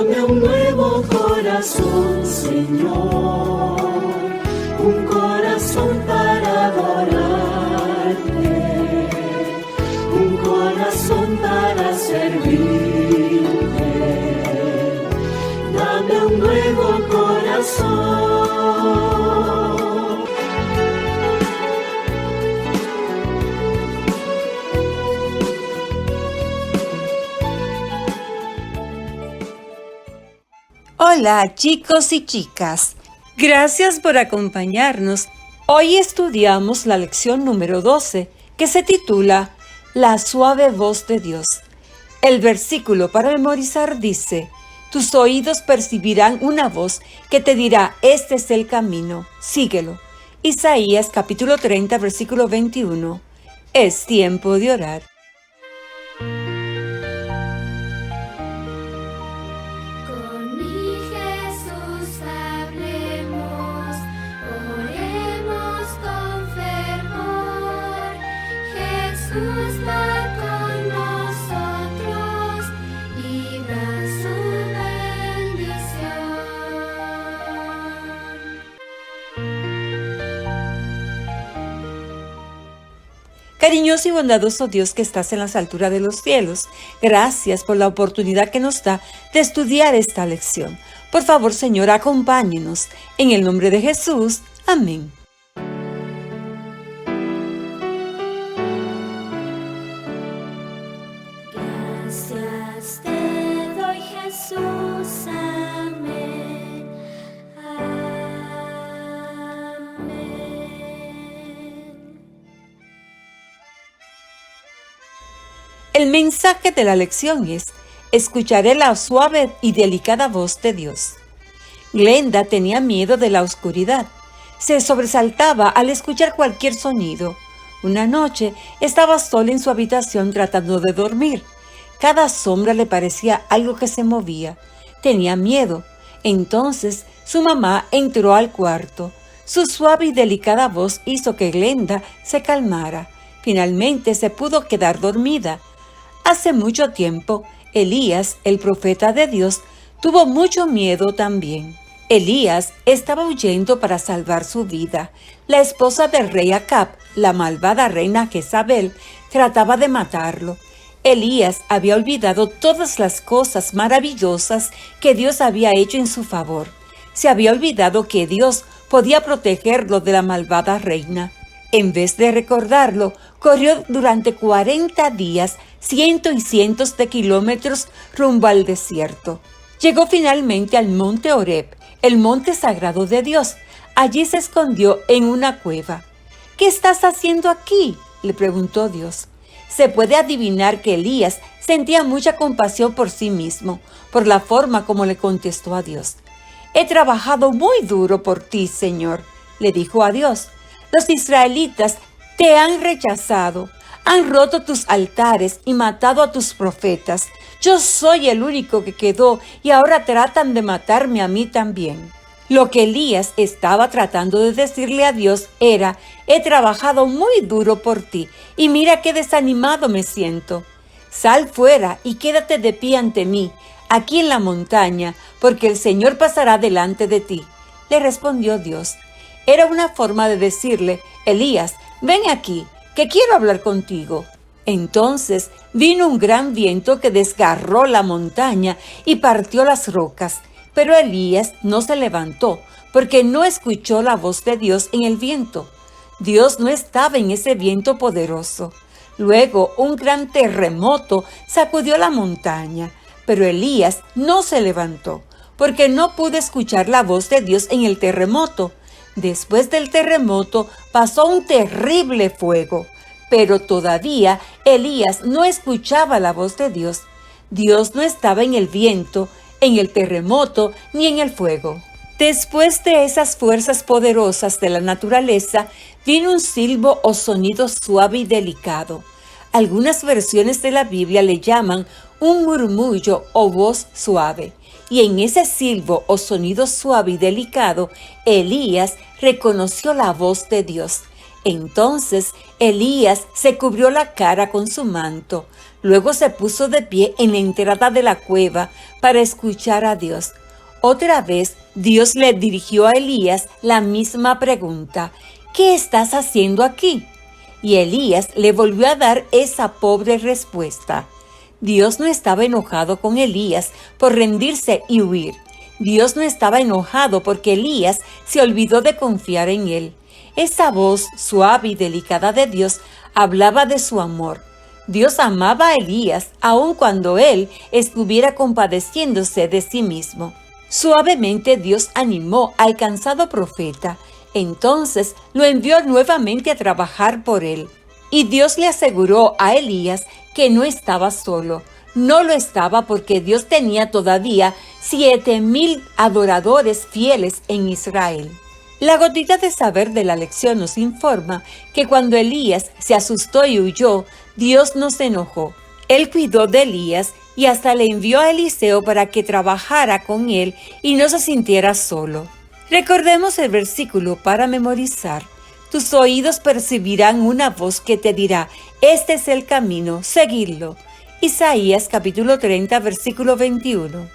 Dame un nuevo corazón, Señor, un corazón para adorarte, un corazón para servirte. Dame un nuevo corazón. Hola chicos y chicas, gracias por acompañarnos. Hoy estudiamos la lección número 12, que se titula La suave voz de Dios. El versículo para memorizar dice: tus oídos percibirán una voz que te dirá, este es el camino, síguelo. Isaías capítulo 30, versículo 21. Es tiempo de orar. Cariñoso y bondadoso Dios que estás en las alturas de los cielos, gracias por la oportunidad que nos da de estudiar esta lección. Por favor, Señor, acompáñenos. En el nombre de Jesús. Amén. Gracias te doy, Jesús. Amén. El mensaje de la lección es: escucharé la suave y delicada voz de Dios. Glenda tenía miedo de la oscuridad. Se sobresaltaba al escuchar cualquier sonido. Una noche estaba sola en su habitación tratando de dormir. Cada sombra le parecía algo que se movía. Tenía miedo. Entonces su mamá entró al cuarto. Su suave y delicada voz hizo que Glenda se calmara. Finalmente se pudo quedar dormida. Hace mucho tiempo, Elías, el profeta de Dios, tuvo mucho miedo también. Elías estaba huyendo para salvar su vida. La esposa del rey Acab, la malvada reina Jezabel, trataba de matarlo. Elías había olvidado todas las cosas maravillosas que Dios había hecho en su favor. Se había olvidado que Dios podía protegerlo de la malvada reina. En vez de recordarlo, corrió durante 40 días cientos y cientos de kilómetros rumbo al desierto. Llegó finalmente al monte Horeb, el monte sagrado de Dios. Allí se escondió en una cueva. ¿Qué estás haciendo aquí?, le preguntó Dios. Se puede adivinar que Elías sentía mucha compasión por sí mismo, por la forma como le contestó a Dios. He trabajado muy duro por ti, Señor, le dijo a Dios. Los israelitas te han rechazado, han roto tus altares y matado a tus profetas. Yo soy el único que quedó y ahora tratan de matarme a mí también. Lo que Elías estaba tratando de decirle a Dios era: he trabajado muy duro por ti y mira qué desanimado me siento. Sal fuera y quédate de pie ante mí, aquí en la montaña, porque el Señor pasará delante de ti. Le respondió Dios. Era una forma de decirle: Elías, ven aquí, que quiero hablar contigo. Entonces vino un gran viento que desgarró la montaña y partió las rocas. Pero Elías no se levantó, porque no escuchó la voz de Dios en el viento. Dios no estaba en ese viento poderoso. Luego un gran terremoto sacudió la montaña, pero Elías no se levantó, porque no pudo escuchar la voz de Dios en el terremoto. Después del terremoto pasó un terrible fuego, pero todavía Elías no escuchaba la voz de Dios. Dios no estaba en el viento, en el terremoto ni en el fuego. Después de esas fuerzas poderosas de la naturaleza, vino un silbo o sonido suave y delicado. Algunas versiones de la Biblia le llaman un murmullo o voz suave. Y en ese silbo o sonido suave y delicado, Elías reconoció la voz de Dios. Entonces Elías se cubrió la cara con su manto, luego se puso de pie en la entrada de la cueva para escuchar a Dios. Otra vez Dios le dirigió a Elías la misma pregunta: ¿qué estás haciendo aquí? Y Elías le volvió a dar esa pobre respuesta. Dios no estaba enojado con Elías por rendirse y huir. Dios no estaba enojado porque Elías se olvidó de confiar en él. Esa voz suave y delicada de Dios hablaba de su amor. Dios amaba a Elías aun cuando él estuviera compadeciéndose de sí mismo. Suavemente Dios animó al cansado profeta. Entonces lo envió nuevamente a trabajar por él. Y Dios le aseguró a Elías que no estaba solo. No lo estaba porque Dios tenía todavía 7,000 adoradores fieles en Israel. La gotita de saber de la lección nos informa que cuando Elías se asustó y huyó, Dios no se enojó. Él cuidó de Elías y hasta le envió a Eliseo para que trabajara con él y no se sintiera solo. Recordemos el versículo para memorizar. Tus oídos percibirán una voz que te dirá: este es el camino, seguidlo. Isaías capítulo 30, versículo 21.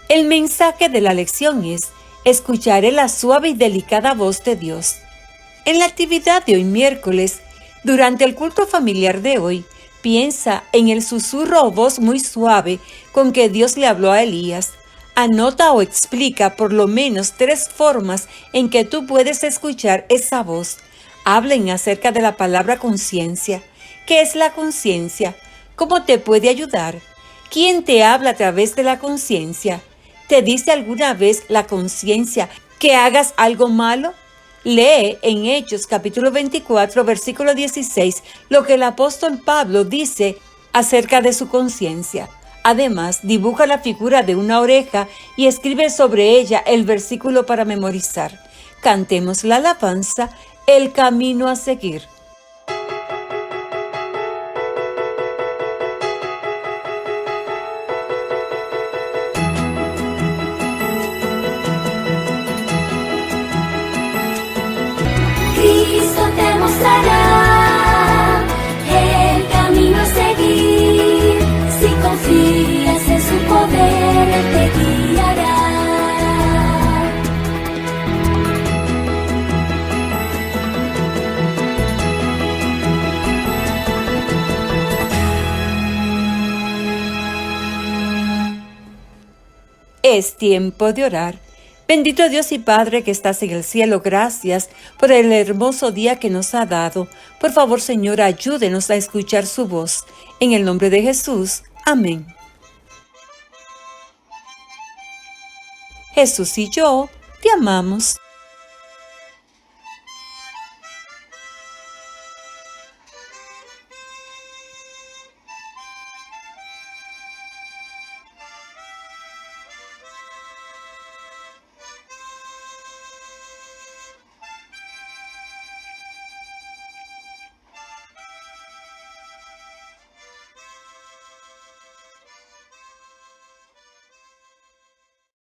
El mensaje de la lección es: escucharé la suave y delicada voz de Dios. En la actividad de hoy miércoles, durante el culto familiar de hoy, piensa en el susurro o voz muy suave con que Dios le habló a Elías. Anota o explica por lo menos 3 formas en que tú puedes escuchar esa voz. Hablen acerca de la palabra conciencia. ¿Qué es la conciencia? ¿Cómo te puede ayudar? ¿Quién te habla a través de la conciencia? ¿Te dice alguna vez la conciencia que hagas algo malo? Lee en Hechos capítulo 24, versículo 16, lo que el apóstol Pablo dice acerca de su conciencia. Además, dibuja la figura de una oreja y escribe sobre ella el versículo para memorizar. Cantemos la alabanza, el camino a seguir. Cristo te mostrará el camino a seguir. Si confías en su poder, Él te guiará. Es tiempo de orar. Bendito Dios y Padre que estás en el cielo, gracias por el hermoso día que nos ha dado. Por favor, Señor, ayúdenos a escuchar su voz. En el nombre de Jesús. Amén. Jesús y yo te amamos.